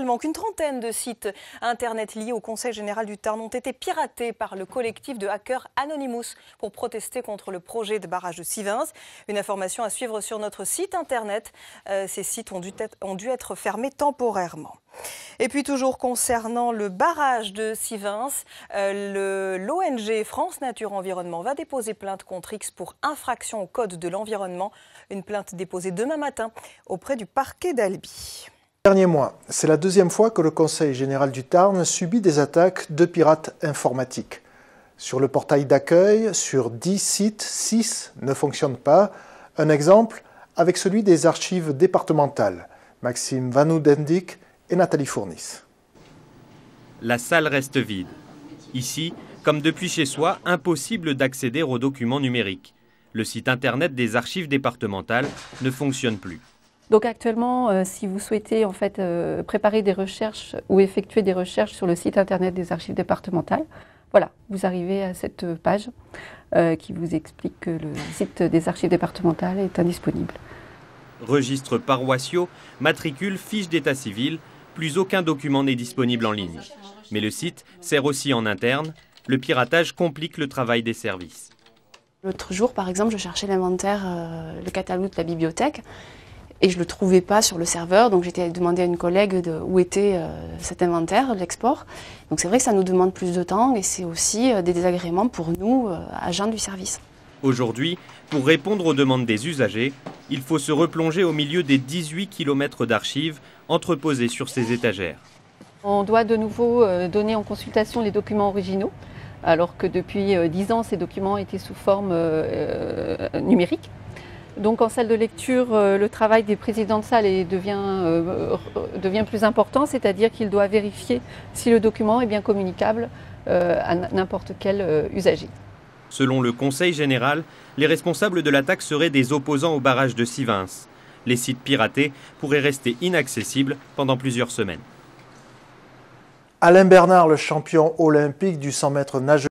simplement qu'une trentaine de sites internet liés au Conseil général du Tarn ont été piratés par le collectif de hackers Anonymous pour protester contre le projet de barrage de Sivens. Une information à suivre sur notre site internet. Ces sites ont dû être fermés temporairement. Et puis toujours concernant le barrage de Sivens, l'ONG France Nature Environnement va déposer plainte contre X pour infraction au code de l'environnement. Une plainte déposée demain matin auprès du parquet d'Albi. Dernier mois, c'est la deuxième fois que le Conseil général du Tarn subit des attaques de pirates informatiques. Sur le portail d'accueil, sur 10 sites, 6 ne fonctionnent pas. Un exemple avec celui des archives départementales. Maxime Vanoudendik et Nathalie Fournis. La salle reste vide. Ici, comme depuis chez soi, impossible d'accéder aux documents numériques. Le site internet des archives départementales ne fonctionne plus. Donc actuellement, si vous souhaitez préparer des recherches ou effectuer des recherches sur le site internet des archives départementales, voilà, vous arrivez à cette page qui vous explique que le site des archives départementales est indisponible. Registres paroissiaux, matricules, fiches d'état civil, plus aucun document n'est disponible en ligne. Mais le site sert aussi en interne. Le piratage complique le travail des services. L'autre jour, par exemple, je cherchais l'inventaire, le catalogue de la bibliothèque, et je ne le trouvais pas sur le serveur, donc j'étais demandé à une collègue où était cet inventaire, l'export. Donc c'est vrai que ça nous demande plus de temps, et c'est aussi des désagréments pour nous, agents du service. Aujourd'hui, pour répondre aux demandes des usagers, il faut se replonger au milieu des 18 km d'archives entreposées sur ces étagères. On doit de nouveau donner en consultation les documents originaux, alors que depuis 10 ans, ces documents étaient sous forme numérique. Donc en salle de lecture, le travail des présidents de salle devient plus important, c'est-à-dire qu'il doit vérifier si le document est bien communicable à n'importe quel usager. Selon le Conseil général, les responsables de l'attaque seraient des opposants au barrage de Sivens. Les sites piratés pourraient rester inaccessibles pendant plusieurs semaines. Alain Bernard, le champion olympique du 100 mètres nageur,